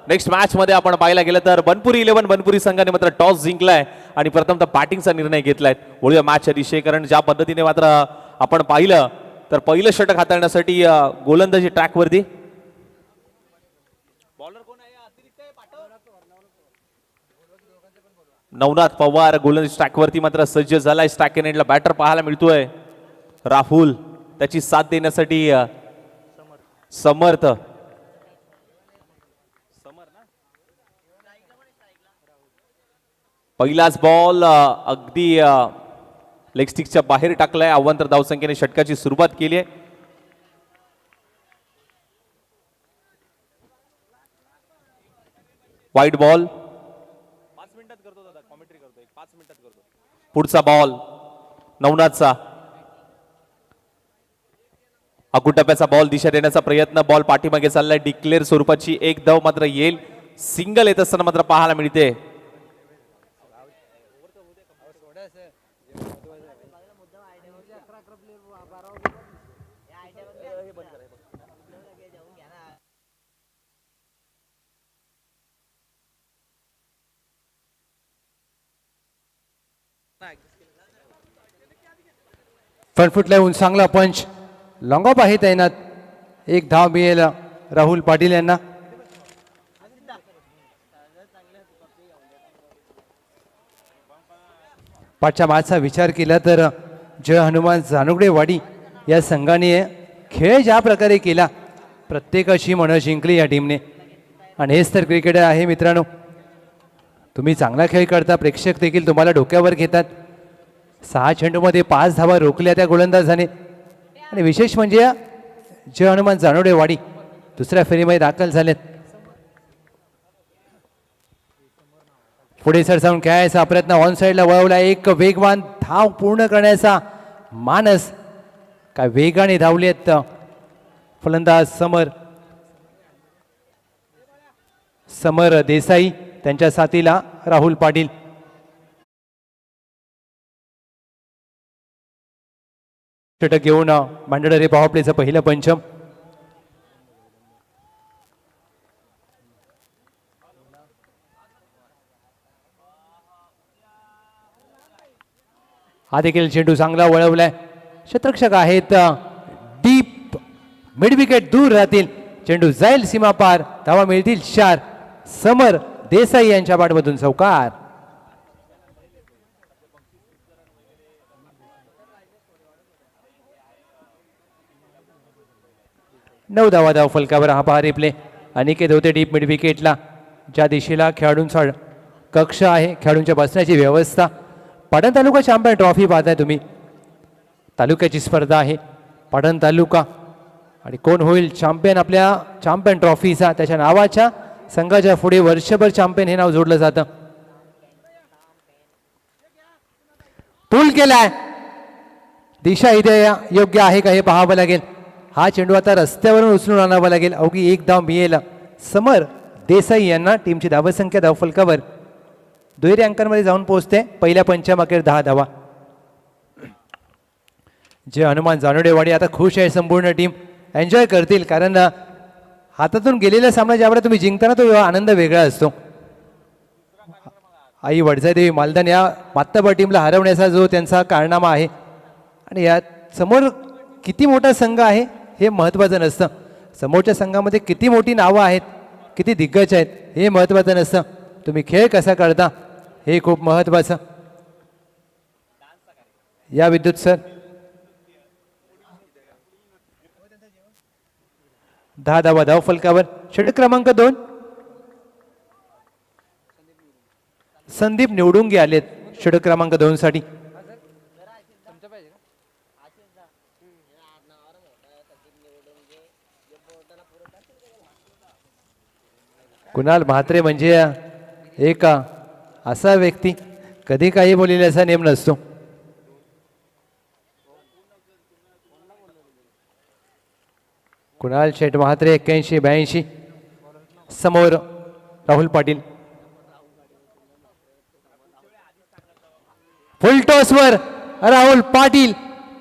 Next match मध्ये आपण पाहायला गेलं तर बनपुरी 11 बनपुरी संघाने मात्र टॉस जिंकलाय आणि प्रथमतः बॅटिंगचा निर्णय घेतलाय. वळूया मॅचच्या दिशेने, कारण ज्या पद्धतीने मात्र आपण पाहिलं तर पहिलं षटक हाताळण्यासाठी गोलंदाजी ट्रॅकवरती नवनाथ पवार गोलंदाजी ट्रॅकवरती मात्र सज्ज झालाय. स्ट्राईक एंडला बॅटर पाहायला मिळतोय राहुल, त्याची साथ देण्यासाठी समर्थ. पहिलाच बॉल अगदी लेग स्टिकच्या बाहेर टाकलाय. अवांतर धावसंख्येने षटकाची सुरुवात केली आहे. वाईट बॉल, 5 मिनिटात करतो दादा, कॉमेंट्री करतो, 5 मिनिटात करतो. पुढचा बॉल नवनाथचा, अकुटप्प्याचा बॉल दिशा देण्याचा प्रयत्न, बॉल पाठीमागे चाललाय. डिक्लेअर स्वरूपाची एक धाव मात्र येईल. सिंगल येत असताना मात्र पाहायला मिळते. फ्रंटफुटला येऊन चांगला पंच, लॉंग ऑफ आहे तैनात. एक धाव मिळेल राहुल पाटील यांना. पाठच्या मॅचचा विचार केला तर जय हनुमान जानोगडेवाडी या संघाने खेळ ज्या प्रकारे केला, प्रत्येकाची मनं जिंकली या टीमने. आणि हेच तर क्रिकेट आहे मित्रांनो. तुम्ही चांगला खेळ करता, प्रेक्षक देखील तुम्हाला डोक्यावर घेतात. 6 चेंडूमध्ये 5 धावा रोखल्या त्या गोलंदाजाने. आणि विशेष म्हणजे जय हनुमान जानोडेवाडी दुसऱ्या फेरीमध्ये दाखल झालेत. पुढे सरसावून खेळायचा प्रयत्न, ऑन साईडला वळवला. एक वेगवान धाव पूर्ण करण्याचा मानस. काय वेगाने धावलेत फलंदाज समर देसाई, त्यांच्या साथीला राहुल पाटील. षटक घेऊन मांडणारे पॉवर प्लेचं पहिलं पंचम. हा देखील चेंडू चांगला वळवलाय. क्षेत्ररक्षक आहेत डीप, मिड विकेट दूर राहतील. चेंडू जाईल सीमा पार, धावा मिळतील 4. समर देसाई यांच्या बॅटमधून चौकार. 9 धावा धाव फलकावर. हा पहा रिप्ले. अनिकेत होते डीप मिड विकेटला. ज्या दिशेला खेळाडूंचा कक्ष आहे, खेळाडूंच्या बसण्याची व्यवस्था. पाटण तालुका चॅम्पियन ट्रॉफी पाहताय तुम्ही. तालुक्याची स्पर्धा आहे पाटण तालुका. आणि कोण होईल चॅम्पियन आपल्या चॅम्पियन ट्रॉफीचा, त्याच्या नावाच्या संघाच्या पुढे वर्षभर चॅम्पियन हे नाव जोडलं जातं. पूल केलाय. दिशा इथे योग्य आहे का हे पाहावं लागेल. हा चेंडू आता रस्त्यावरून उचलून आणावा लागेल. अवघी एक धाव मिळेल समर देसाई यांना. टीमची धावसंख्या धावफलकावर दुहेरी अंकांमध्ये जाऊन पोहोचते. पहिल्या पंचम अखेर 10 धावा. जे हनुमान जानोडेवाडी आता खुश आहे. संपूर्ण टीम एन्जॉय करतील, कारण हातातून गेलेला सामना ज्यावेळेला तुम्ही जिंकताना तो आनंद वेगळा असतो. आई वडजादेवी मालदान या मातबर टीमला हरवण्याचा जो त्यांचा कारनामा आहे, आणि या समोर किती मोठा संघ आहे हे महत्त्वाचं नसतं. समोरच्या संघामध्ये किती मोठी नावं आहेत, किती दिग्गज आहेत हे महत्त्वाचं नसतं. तुम्ही खेळ कसा करता हे खूप महत्त्वाचं. या विद्युत सर 10 धावा धाव फलकावर. षटक क्रमांक 2 संदीप निवडुंगे आलेत षटक क्रमांक 2 साठी. कुणाल म्हात्रे म्हणजे एक असा व्यक्ती, कधी काही बोलेल असा नेम नसतो. कुणाल शेठ म्हात्रे 81-82. समोर राहुल पाटील. फुल टॉसवर राहुल पाटील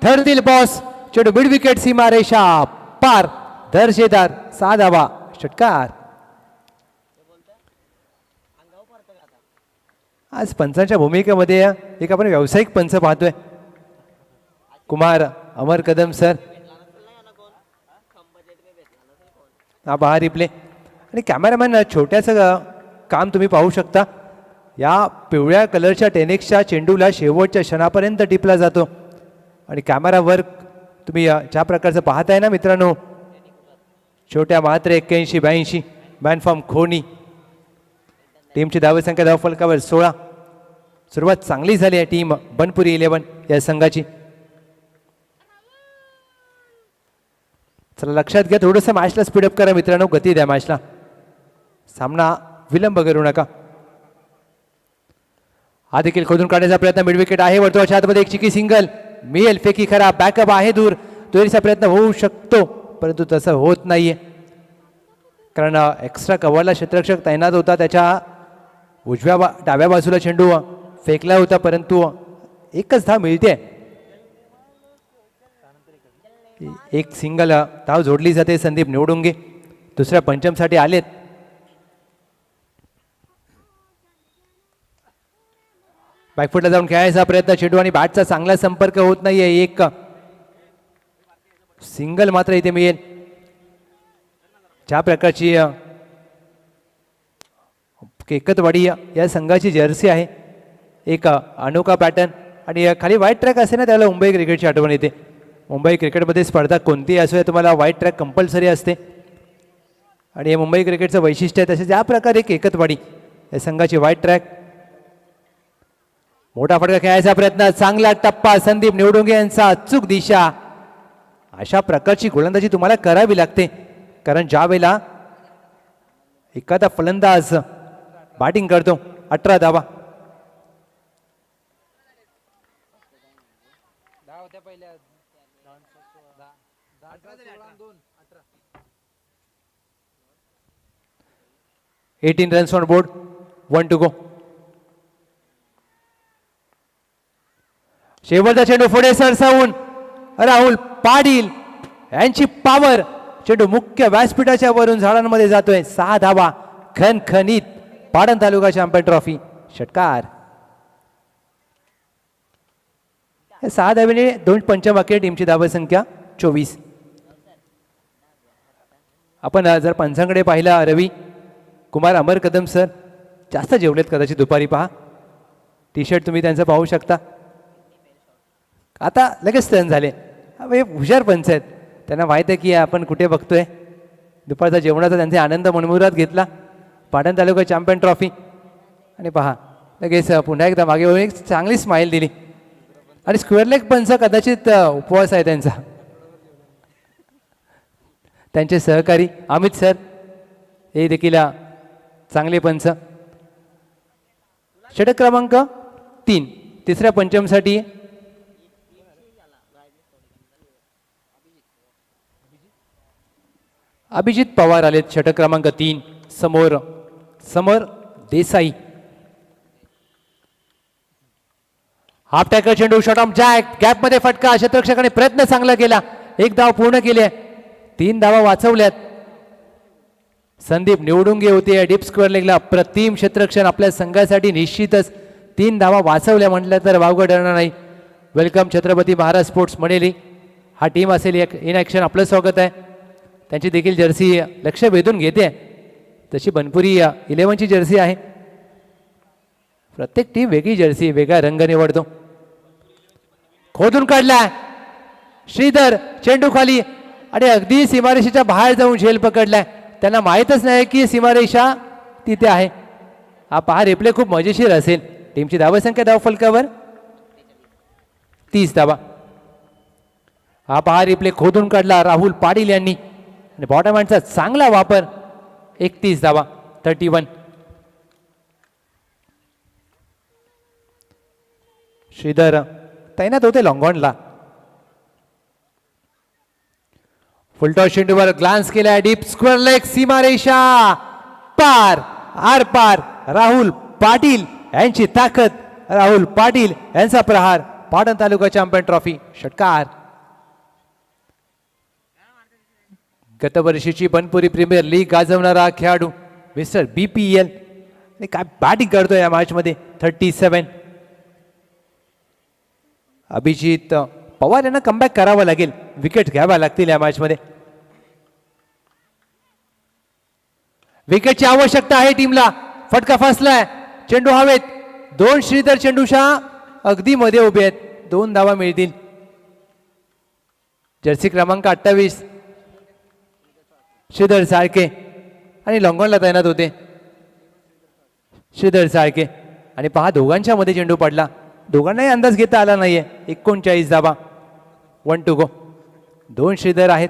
धरतील बॉस. चेंडू मिड विकेट सीमारेषा पार. दर्जेदार 6 धावा षटकार. आज पंचांच्या भूमिकेमध्ये एक आपण व्यावसायिक पंच पाहतोय. कुमार अमर कदम सर, हा पहा रिप्ले. आणि कॅमेरामॅन छोट्याचं काम तुम्ही पाहू शकता. या पिवळ्या कलरच्या टेनिक्सच्या चेंडूला शेवटच्या क्षणापर्यंत टिपला जातो आणि कॅमेरा वर्क तुम्ही ज्या प्रकारचं पाहताय ना मित्रांनो, छोट्या मात्र 81-82 मॅन फॉर्म खोनी. टीमची धावसंख्या धावफलकावर 16. सुरुवात चांगली झाली आहे टीम बनपुरी 11 या संघाची. चला लक्षात घ्या, थोडंसं मॅचला स्पीडअप करा मित्रांनो, गती द्या मॅचला, सामना विलंब करू नका. हा देखील खोदून काढण्याचा प्रयत्न, मिड विकेट आहे वर्तुळाच्या आतमध्ये एक चिकी सिंगल मिळेल, फेकी खरा, बॅकअप आहे दूर, तोरीचा प्रयत्न होऊ शकतो परंतु तसं होत नाहीये कारण एक्स्ट्रा कव्हरला क्षेत्ररक्षक तैनात होता. त्याच्या डाव्या बाजूला चेंडू फेकला होता परंतु एकच धाव मिळते. एक सिंगल धाव जोडली जाते. संदीप निवडुंगे दुसऱ्या पंचमसाठी आलेत. बॅकफुटला जाऊन खेळायचा प्रयत्न, चेंडू आणि बॅटचा चांगला संपर्क होत नाहीये. एक सिंगल मात्र इथे मिळेल. ज्या प्रकारची केकतवाडी या संघाची जर्सी आहे, एक अनोखा पॅटर्न आणि खाली व्हाईट ट्रॅक असे ना, त्याला मुंबई क्रिकेटची आठवण येते. मुंबई क्रिकेटमध्ये स्पर्धा कोणतीही असो तुम्हाला व्हाईट ट्रॅक कंपल्सरी असते आणि हे मुंबई क्रिकेटचं वैशिष्ट्य आहे. तसेच ज्या प्रकारे केकतवाडी या संघाची व्हाईट ट्रॅक. मोठा फटका खेळायचा प्रयत्न, चांगला टप्पा, संदीप निवडुंगे यांचा अचूक दिशा. अशा प्रकारची गोलंदाजी तुम्हाला करावी लागते कारण ज्या वेळेला एखादा फलंदाज बॅटिंग करतो. 18 धावा. Eighteen runs on board, 1 to go. शेवटचा चेंडू पुढे सरसावून राहुल पाटील यांची पॉवर, चेंडू मुख्य व्यासपीठाच्या वरून झाडांमध्ये जातोय. 6 धावा, खणखणीत पाटण तालुका चॅम्पियन ट्रॉफी षटकार. 6 धावेने 2 पंचवाक्य, टीमची धावसंख्या 24. आपण जर पंचांकडे पाहिला रवी, कुमार अमर कदम सर जास्त जेवलेत कदाचित दुपारी. पहा टी शर्ट तुम्ही त्यांचं पाहू शकता. आता लगेच टर्न झाले. हे हुशार पंच आहेत, त्यांना माहीत आहे की आपण कुठे बघतोय. दुपारचा जेवणाचा त्यांचे आनंद मनमुरात घेतला. पाटण तालुका चॅम्पियन ट्रॉफी आणि पहा लगेच पुन्हा एकदा मागे वळून एक चांगली स्माईल दिली. आणि स्क्वेअर लेग पंच कदाचित उपवास आहे त्यांचा. त्यांचे सहकारी अमित सर हे देखील चांगले पंच. षटक क्रमांक 3 तिसऱ्या पंचमसाठी अभिजित पवार आलेत. षटक क्रमांक 3 समोर समर देसाई. हाफ टॅकल चेंडू, शॉट ऑफ जॅक, गॅप मध्ये फटका, क्षेत्ररक्षकाने प्रयत्न चांगला केला. 1 धाव पूर्ण केले, 3 धावा वाचवल्यात. संदीप निवडुंगे होते डीप स्क्वेअर लेगला. प्रतिम क्षेत्ररक्षण आपल्या संघासाठी निश्चितच 3 धावा वाचवल्या म्हटलं तर वावगं ठरणार नाही. Welcome Chhatrapati Maharaj sports Maneli. हा टीम असेल इन ॲक्शन, आपलं स्वागत आहे. त्यांची देखील जर्सी लक्ष वेधून घेते. तशी बनपुरी 11ची जर्सी आहे. प्रत्येक टीम वेगळी जर्सी, वेगळा रंग निवडतो. खोदून काढला श्रीधर, चेंडू खाली आणि अगदी सीमारेषेच्या बाहेर जाऊन झेल पकडलाय. त्यांना माहीतच नाही की सीमारेषा तिथे आहे. हा पहा रिप्ले खूप मजेशीर असेल. टीमची धावसंख्या धावफलकावर 30 धावा. हा पहा रिप्ले खोदून काढला राहुल पाटील यांनी आणि बॉटम हँडचा चांगला वापर. 31 धावा, 31. श्रीधर तैनात होते लॉंगॉनला. फुलटॉस चेंडूवर ग्लान्स केलाय, डीप स्क्वेअर लेग, सीमारेषा पार, आर पार. राहुल पाटील यांची ताकद, राहुल पाटील यांचा प्रहार. पाटण तालुका चॅम्पियन ट्रॉफी षटकार. गतवर्षीची बनपुरी प्रीमियर लीग गाजवणारा खेळाडू मिस्टर BPL आणि काय बॅटिंग करतोय या मॅचमध्ये. 37. अभिजित पवार यांना कमबॅक करावं लागेल, विकेट घ्याव्या लागतील या मॅचमध्ये. विकेटची आवश्यकता आहे टीमला. फटका फसलाय, चेंडू हवेत. 2 श्रीधर चेंडूशा अगदी मध्ये उभे आहेत. 2 धावा मिळतील. जर्सी क्रमांक 28 श्रीधर साळके आणि लॉंगॉनला तैनात होते श्रीधर साळके. आणि पहा दोघांच्या मध्ये चेंडू पडला, दोघांनाही अंदाज घेता आला नाहीये. 39 धावा, 1 to go. 2 श्रीधर आहेत.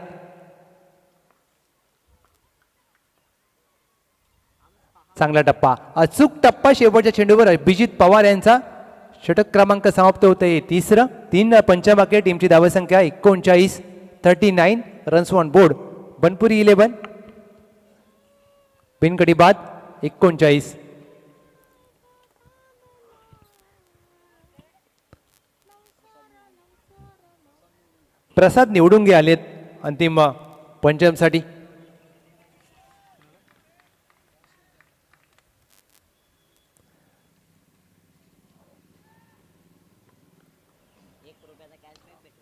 चांगला टप्पा, अचूक टप्पा. शेवटच्या चेंडूवर अभिजित पवार यांचा षटक क्रमांक समाप्त होते. 3रं. 3 पंचमाके. टीमची धावसंख्या 39. 39 रन्स ऑन बोर्ड. बनपुरी 11 बिनकडी बाद 39. प्रसाद निवडून आलेत अंतिम पंचमसाठी.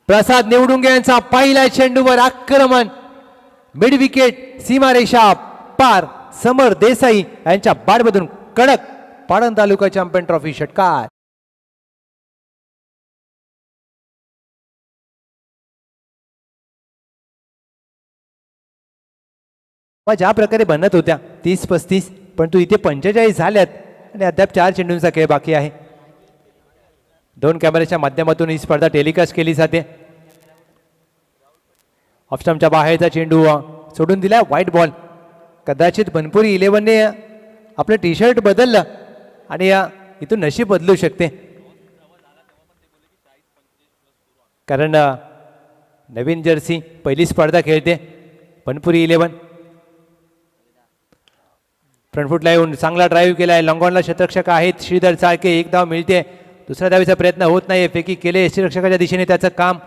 प्रसाद निवडुंगे यांचा पहिल्या चेंडूवर आक्रमण. मिड विकेट, सीमारेषा पार. समर देसाई यांच्या बॅटमधून कडक. पाटण तालुका चॅम्पियन ट्रॉफी षटकार. ज्या प्रकारे बनत होत्या 30-35, परंतु इथे 45 झाल्यात आणि अद्याप 4 चेंडूंचा खेळ बाकी आहे. 2 कॅमेऱ्याच्या माध्यमातून ही स्पर्धा टेलिकास्ट केली जाते. ऑफस्टंपच्या बाहेरचा चेंडू सोडून दिला. White ball. कदाचित बनपुरी 11ने आपलं टी शर्ट बदललं आणि इथून नशीब बदलू शकते, कारण नवीन जर्सी पहिली स्पर्धा खेळते बनपुरी 11. फ्रंटफुटला येऊन चांगला ड्राईव्ह केला आहे. लॉंगॉनला शतरक्षक आहेत श्रीधर साळके. 1 धाव मिळते. दुसऱ्या धावीचा प्रयत्न होत नाही. फेकी केले यष्टीरक्षकाच्या दिशेने. त्याचं काम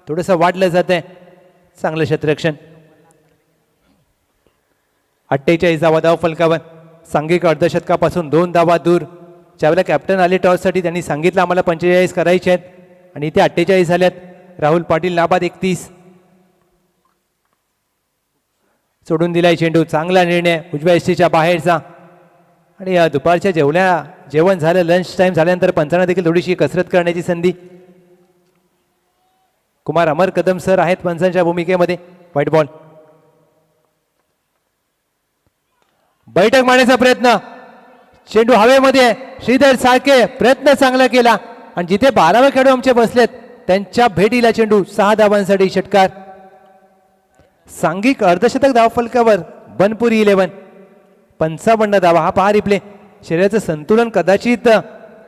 थोडंसं वाढलं जात आहे. चांगलं क्षेत्ररक्षण. 48 धावा धाव फलकावर. सांघिक अर्धशतकापासून 2 धावा दूर. ज्यावेळेला कॅप्टन आले टॉससाठी त्यांनी सांगितलं आम्हाला 45 करायचे आहेत आणि इथे 48 झाल्यात. राहुल पाटील नाबाद 31. सोडून दिलाय चेंडू. चांगला निर्णय उजव्या यष्टीच्या बाहेरचा. आणि दुपारच्या जेवण झालं, लंच टाइम झाल्यानंतर पंचांना देखील थोडीशी कसरत करण्याची संधी. कुमार अमर कदम सर आहेत पंचांच्या भूमिकेमध्ये. White ball. बैठक मारण्याचा प्रयत्न. चेंडू हवेमध्ये. श्रीधर साळके प्रयत्न चांगला केला आणि जिथे 12वे खेळाडू आमचे बसलेत त्यांच्या भेटीला चेंडू. 6 धावांसाठी षटकार. सांघिक अर्धशतक धाव फलकावर बनपुरी 11. 55 धावा. हा पहा रिप्ले. शरीराचं संतुलन कदाचित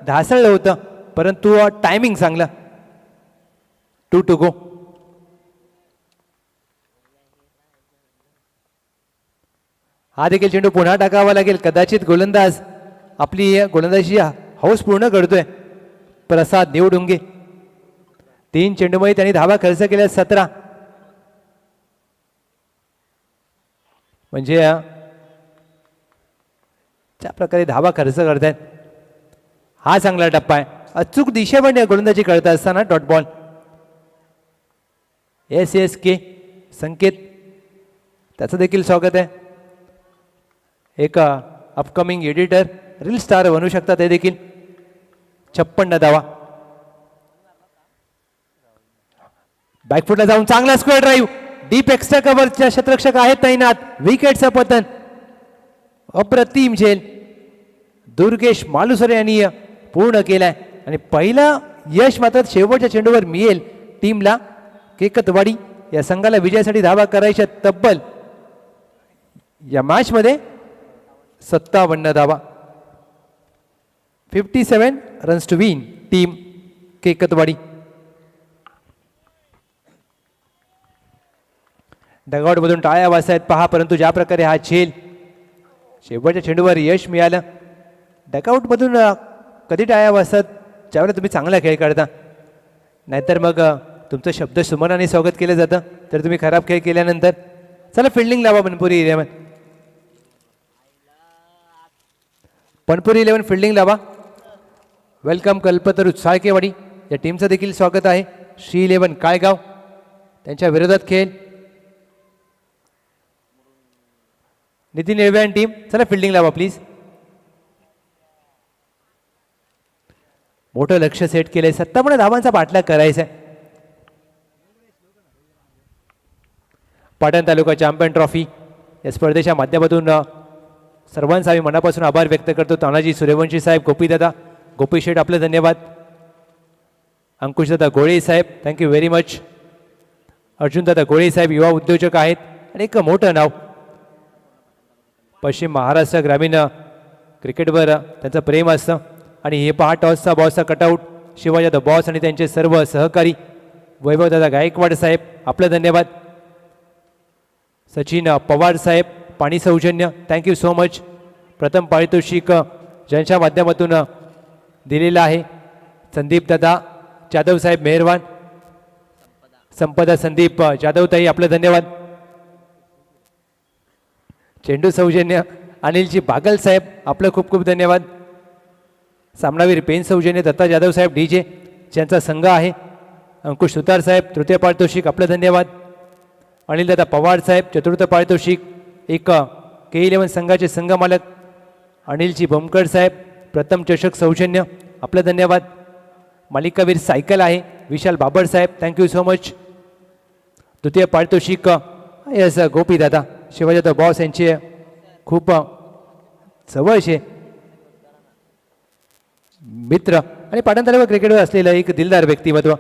ढासळलं होतं, परंतु टायमिंग चांगलं. 2 to go. हा देखील चेंडू पुन्हा टाकावा लागेल. कदाचित गोलंदाज आपली गोलंदाजी हौस पूर्ण करतोय. प्रसाद निवडुंगे. 3 चेंडूमध्ये त्यांनी धावा खर्च केल्या 17. म्हणजे ज्या प्रकारे धावा खर्च करतायत. हा चांगला टप्पा आहे. अचूक दिशेवर गोलंदाजी करत असताना डॉट बॉल. SSK संकेत त्याचं देखील स्वागत आहे. एक अपकमिंग एडिटर, रील स्टार बनू शकतात ते देखील. 56 धावा. बॅकफुटला जाऊन चांगला स्क्वेअर ड्राईव्ह. डीप एक्स्ट्रा कव्हरच्या क्षेत्ररक्षक आहेत तैनात. विकेटचं पतन. अप्रतिम झेल दुर्गेश मालुसरे यांनी पूर्ण केलाय आणि पहिलं यश मात्र शेवटच्या चेंडूवर मिळेल टीमला. केकतवाडी या संघाला विजयासाठी धावा करायच्या तब्बल या मॅच मध्ये 57 धावा. 57 runs to win team Kekatwadi. Dugout मधून टाळ्या वाजतायत पहा, परंतु ज्या प्रकारे हा झेल शेवटच्या चेंडूवर यश मिळालं. डगआउट मधून कधी टाळ्या वाजतात ज्यावेळेला तुम्ही चांगला खेळ करता, नाहीतर मग तुमचं शब्द सुमनाने स्वागत केलं जातं तर तुम्ही खराब खेळ केल्यानंतर. चला फिल्डिंग लावा बनपुरी 11. बनपुरी 11 फिल्डिंग लावा. वेलकम कल्पतरू साळकेवाडी या टीमचं देखील स्वागत आहे. श्री 11 काळगाव त्यांच्या विरोधात खेळ. नितीन येळवे आणि टीम चला फिल्डिंग लावा प्लीज. मोठं लक्ष सेट केलंय. 57 धावांचा पाठलाग करायचा आहे. पाटण तालुका चॅम्पियन ट्रॉफी या स्पर्धेच्या माध्यमातून सर्वांचा आम्ही मनापासून आभार व्यक्त करतो. तानाजी सूर्यवंशी साहेब, गोपीदादा, गोपी शेठ आपले धन्यवाद. अंकुशदादा गोळे साहेब थँक्यू व्हेरी मच. अर्जुनदादा गोळे साहेब युवा उद्योजक आहेत आणि एक मोठं नाव. पश्चिम महाराष्ट्र ग्रामीण क्रिकेटवर त्यांचं प्रेम असतं. आणि हे पहा टॉसचा बॉसचा कटआउट. शिवाजीदा बॉस आणि त्यांचे सर्व सहकारी. वैभवदादा गायकवाड साहेब आपलं धन्यवाद. सचिन पवार साहेब पाणी सौजन्य थँक्यू सो मच. प्रथम पारितोषिक ज्यांच्या माध्यमातून दिलेलं आहे संदीप दादा जाधव साहेब मेहरबान. संपदा संदीप जाधव ताई आपलं धन्यवाद. चेंडू सौजन्य अनिलजी बागल साहेब आपलं खूप खूप धन्यवाद. सामनावीर पेन सौजन्य दत्ता जाधव साहेब डीजे ज्यांचा संघ आहे. अंकुश सुतार साहेब तृतीय पारितोषिक आपलं धन्यवाद. अनिलदादा पवार साहेब चतुर्थ पारितोषिक. एक K11 संघाचे संघ मालक अनिलजी बोमकर साहेब प्रथम चषक सौजन्य आपलं धन्यवाद. मालिकावीर सायकल आहे विशाल बाबर साहेब थँक्यू सो मच. द्वितीय पारितोषिक यस गोपीदादा शिवाजीदा बॉस यांचे खूप जवळचे मित्र आणि पाटण तालुका क्रिकेटवर असलेलं एक दिलदार व्यक्तिमत्व.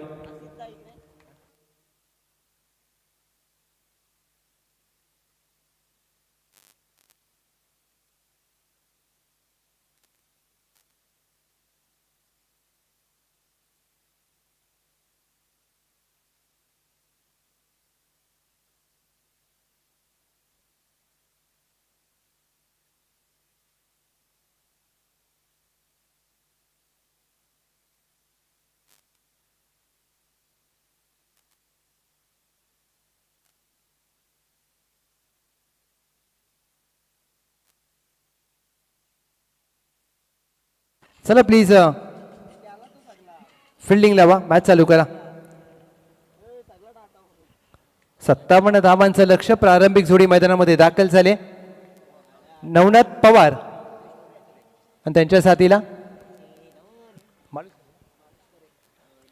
चला प्लीज फिल्डिंग लावा. मॅच चालू करा. 57 धावांचं लक्ष. प्रारंभिक जोडी मैदानामध्ये दाखल झाले. नवनाथ पवार आणि त्यांच्या साथीला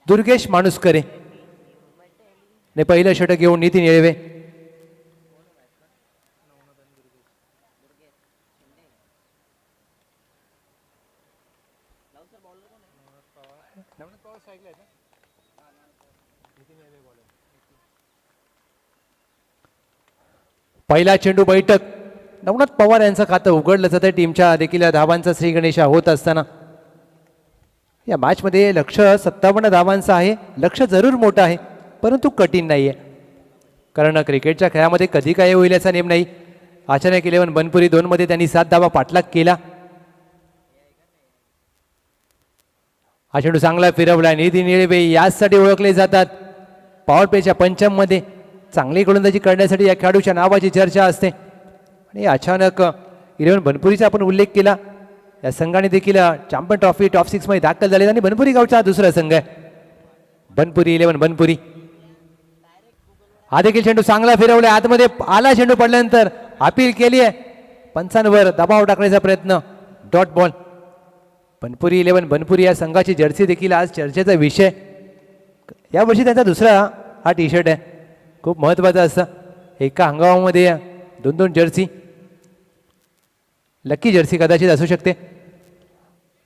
दुर्गेश माणुसकरे ने पहिलं षटक घेऊन नितीन येळवे. पहिला चेंडू बैठक. नवनाथ पवार यांचं खातं उघडलं जातं. टीमच्या देखील धावांचा श्री गणेशा होत असताना या मॅचमध्ये लक्ष 57 धावांचं आहे. लक्ष जरूर मोठं आहे परंतु कठीण नाही आहे. कारण क्रिकेटच्या खेळामध्ये कधी काय होईल याचा नेम नाही. अचानक 11 बनपुरी 2 मध्ये त्यांनी 7 धावा पाठलाग केला. हा चेंडू चांगला फिरवला. नितीन येळवे याचसाठी ओळखले जातात. पॉवर प्लेच्या पंचममध्ये चांगली गोलंदाजी करण्यासाठी या खेळाडूच्या नावाची चर्चा असते. आणि अचानक 11 बनपुरीचा आपण उल्लेख केला. या संघाने देखील चॅम्पियन ट्रॉफी टॉप 6 मध्ये दाखल झाले आणि बनपुरी गावचा हा दुसरा संघ आहे. बनपुरी 11 बनपुरी. हा देखील चेंडू चांगला फिरवला. आतमध्ये आला. चेंडू पडल्यानंतर अपील केली आहे. पंचांवर दबाव टाकण्याचा प्रयत्न. Dot ball. बनपुरी 11 बनपुरी या संघाची जर्सी देखील आज चर्चेचा विषय. यावर्षी त्यांचा दुसरा हा टी शर्ट आहे. खूप महत्त्वाचं असतं. एका हंगामामध्ये 2-2 जर्सी. लकी जर्सी कदाचित असू शकते.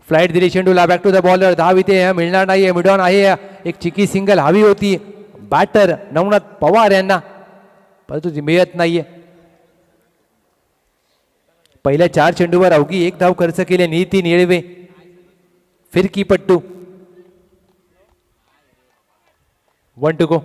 फ्लाईट दिली चेंडूला. Back to the bowler. धाव इथे मिळणार नाही. मिडॉन आहे. एक चिकी सिंगल हवी होती बॅटर नवनाथ पवार यांना परंतु ती मिळत नाहीये. पहिल्या 4 चेंडूवर अवघी 1 धाव खर्च केले नितीन येळवे. फिरकी पट्टू. 1 to go.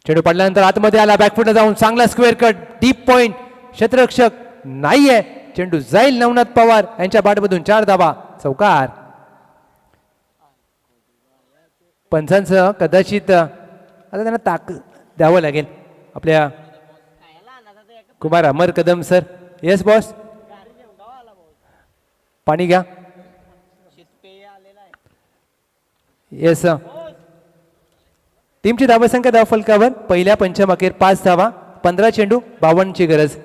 चेंडू पडल्यानंतर आतमध्ये आला. बॅकफुटला जाऊन चांगला स्क्वेअर कट. Deep point. क्षेत्ररक्षक नाहीये. चेंडू जाईल नवनाथ पवार यांच्या बॅटमधून. 4 धावा. चौकार. पंचांचं कदाचित आता त्यांना ताक द्यावं लागेल आपल्या कुमार अमर कदम सर. येस बॉस, पाणी घ्या. येस, टीमची धावसंख्या धाव फलकावर पहिल्या पंचम अखेर 5 धावा, 15 चेंडू, 52 ची गरज.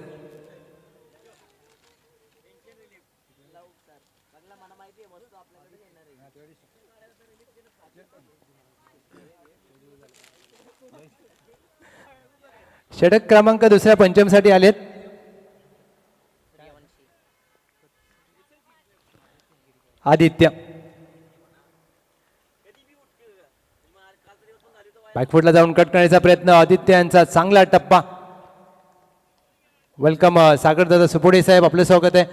षटक क्रमांक दुसऱ्या पंचमसाठी आलेत. आदित्य बॅकफुटला जाऊन कट करण्याचा प्रयत्न. आदित्य यांचा चांगला टप्पा. वेलकम सागरदादा सुपोडे साहेब, आपलं स्वागत आहे.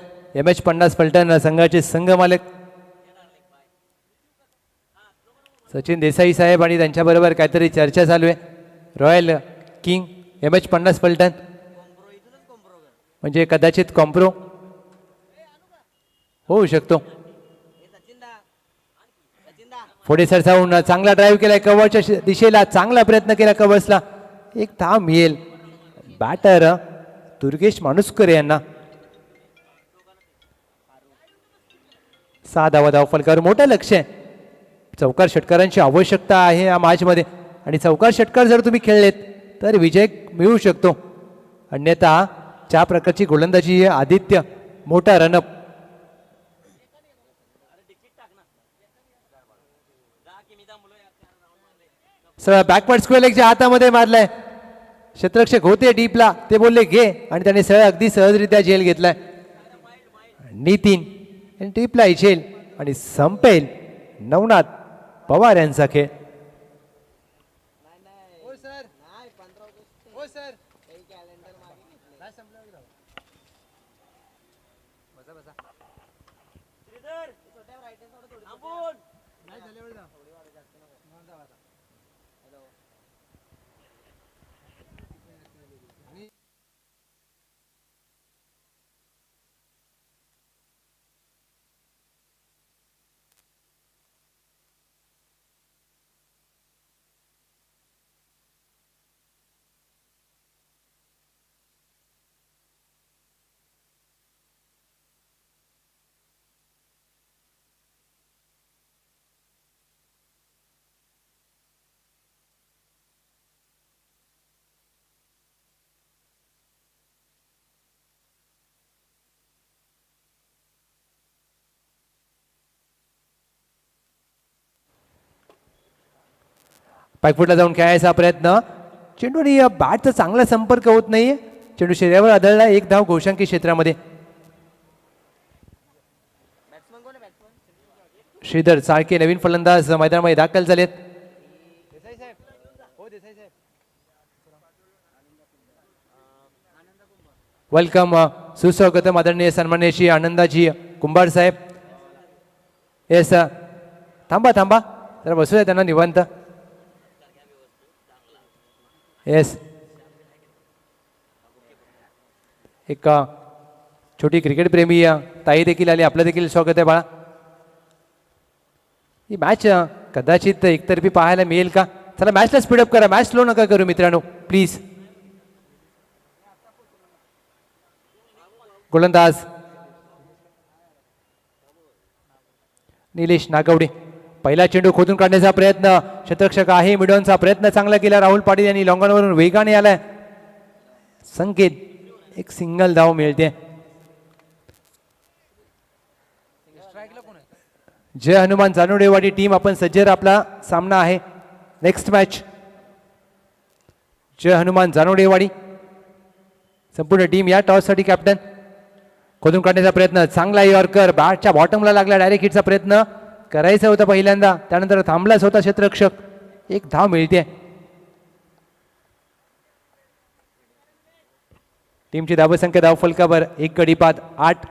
MH50 फलटण संघाचे संघ मालक सचिन देसाई साहेब आणि त्यांच्याबरोबर काहीतरी चर्चा चालू आहे. रॉयल किंग MH50 फलटण म्हणजे कदाचित कॉम्प्रो होऊ शकतो. पुढे सरसावून चांगला ड्राईव्ह केलाय कव्हरच्या दिशेला, चांगला प्रयत्न केला कव्हर्सला. एक धाव मिळेल. बॅटर दुर्गेश माणुसकर यांना. 6 धावा धाव फलकावर. मोठं लक्ष आहे. चौकार षटकारांची आवश्यकता आहे या मॅचमध्ये आणि चौकार षटकार जर तुम्ही खेळलेत तर विजय मिळू शकतो. अन्यथा ज्या प्रकारची गोलंदाजी आहे आदित्य, मोठा रनअप. सगळं बॅकवर्ड स्क्वेअर लेगच्या हातामध्ये मारलाय. क्षेत्ररक्षक होते डीपला, ते बोलले घे आणि त्याने सरळ अगदी सहजरित्या झेल घेतलाय. नितीन डीपला झेल आणि संपेल नवनाथ पवार यांचा खेळ. पायफुटला जाऊन खेळायचा प्रयत्न. चेंडू आणि बॅटचा चांगला संपर्क होत नाहीये. चेंडू शरीरावर आदळला. एक धाव घोषांकी क्षेत्रामध्ये. श्रीधर साळके नवीन फलंदाज मैदानामध्ये दाखल झालेत. वेलकम, सुस्वागतम आदरणीय सन्माननीय श्री आनंदाजी कुंभार साहेब. येस, थांबा थांबा जरा बसू द्या त्यांना निवांत. येस, एक छोटी क्रिकेट प्रेमी ताई देखील आली, आपलं देखील स्वागत आहे बाळा. ही मॅच कदाचित एकतर्फी पाहायला मिळेल का? चला मॅचला स्पीडअप करा, मॅच स्लो नका करू मित्रांनो प्लीज. गोलंदाज निलेश नागवडे. पहिला चेंडू खोदून काढण्याचा प्रयत्न. क्षेत्ररक्षक आहे मिडॉनचा प्रयत्न चांगला केला. राहुल पाटील यांनी लॉंगॉनवरून वेगाने आलाय. संकेत, एक सिंगल धाव मिळते. जय हनुमान जानोडेवाडी टीम आपण सज्जर, आपला सामना आहे नेक्स्ट मॅच. जय हनुमान जानोडेवाडी संपूर्ण टीम या टॉससाठी कॅप्टन. खोदून काढण्याचा प्रयत्न, चांगला यॉर्कर, बॅटच्या बॉटमला लागला. डायरेक्ट हिटचा प्रयत्न करायचा होता पहिल्यांदा, त्यानंतर थांबलाच होता क्षेत्ररक्षक. एक धाव मिळते. टीमची धावसंख्या धाव फलकावर 1 गडी बाद 8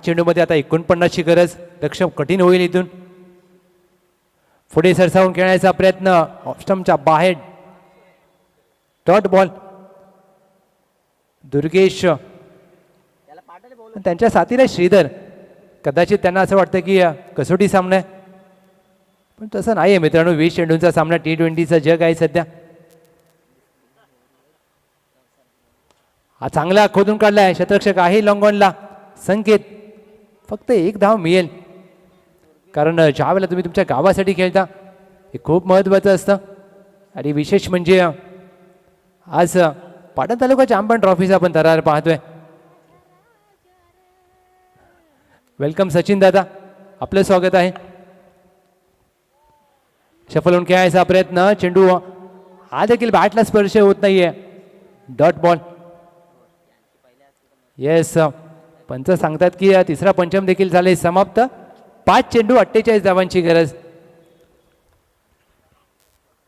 चेंडूमध्ये आता 49 ची गरज. लक्ष्य कठीण होईल इथून. पुढे सरसावून खेळण्याचा प्रयत्न, ऑफस्टंपच्या बाहेर. Dot ball. दुर्गेश त्यांच्या साथीला श्रीधर. कदाचित त्यांना असं वाटतं की कसोटी सामना आहे. पण तसं नाही आहे मित्रांनो. 20 चेंडूंचा सामना, T20चं जग आहे सध्या. हा चांगला खोदून काढला आहे, क्षेत्ररक्षक आहे लॉंग ऑनला. संकेत फक्त एक धाव मिळेल, कारण ज्या वेळेला तुम्ही तुमच्या गावासाठी खेळता हे खूप महत्त्वाचं असतं. आणि विशेष म्हणजे आज पाटण तालुका चॅम्पियन ट्रॉफीचा आपण थरार पाहतोय. वेलकम सचिन दादा, आपलं स्वागत आहे. शफल होऊन खेळायचा प्रयत्न, चेंडू हा देखील बॅटला स्पर्श होत नाहीये. Dot ball. येस, पंच सांगतात की तिसरा पंचम देखील झाले समाप्त. 5 चेंडू 48 धावांची गरज.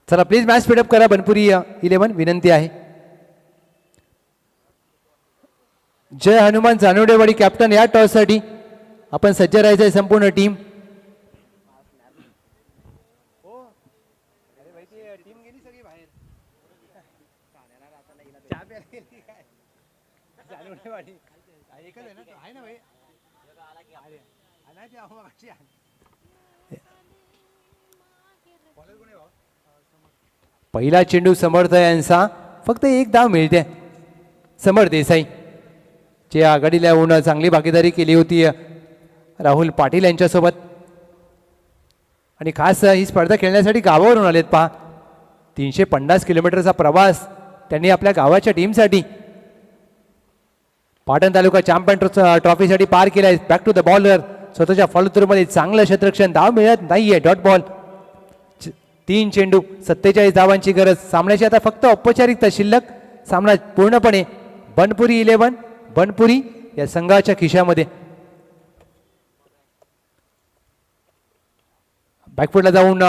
चला प्लीज मॅच स्पीडअप करा बनपुरी 11, विनंती आहे. जय हनुमान जानवडेवाडी कॅप्टन, या टॉससाठी आपण सज्ज राहायचंय संपूर्ण टीम. पहिला चेंडू समर्थ यांचा, फक्त एक धाव मिळते. समर देसाई जे आघाडीला येऊन चांगली भागीदारी केली होती राहुल पाटील यांच्यासोबत. आणि खास ही स्पर्धा खेळण्यासाठी गावावरून आलेत पहा. 350 किलोमीटरचा प्रवास त्यांनी आपल्या गावाच्या टीमसाठी पाटण तालुका चॅम्पियन ट्रॉफीसाठी पार केला आहे. बॅक टू द बॉलर, स्वतःच्या फॉलोथ्रूमध्ये चांगलं क्षेत्ररक्षण, धाव मिळत नाहीये. Dot ball. 3 चेंडू 47 धावांची गरज. सामन्याची आता फक्त औपचारिकता शिल्लक. सामना पूर्णपणे बनपुरी 11, बनपुरी या संघाच्या खिशामध्ये. बॅकफुटला जाऊन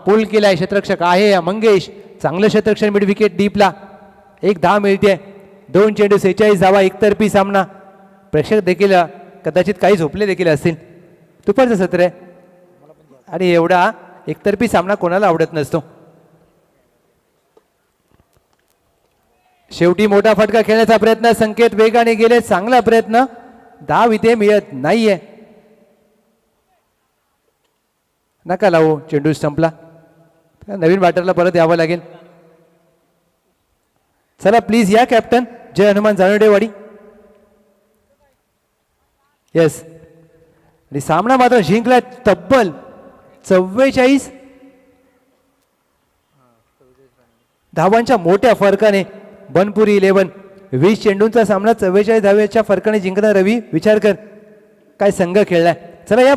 पुल केलाय, क्षेत्ररक्षक आहे मंगेश. चांगलं क्षेत्ररक्षण, मिड विकेट डीपला. एक धाव मिळते. 2 चेंडू 46 धावा, एकतर्फी सामना. प्रेक्षक देखील कदाचित काही झोपले देखील असतील. दुपारचं सत्र आहे आणि एवढा एकतर्फी सामना कोणाला आवडत नसतो. शेवटी मोठा फटका खेळण्याचा प्रयत्न, संकेत वेगाने गेले, चांगला प्रयत्न, धाव इथे मिळत नाहीये. नका लावू, चेंडू स्टंपला. नवीन बॅटरला परत यावं लागेल. चला प्लीज या कॅप्टन, जय हनुमान जानवडेवाडी. येस, आणि सामना मात्र जिंकला तब्बल 44 धावांच्या मोठ्या फरकाने. बनपुरी 11 20 चेंडूंचा सामना 44 धावांच्या फरकाने जिंकणार. रवी विचार कर काय संघ खेळलाय. चला या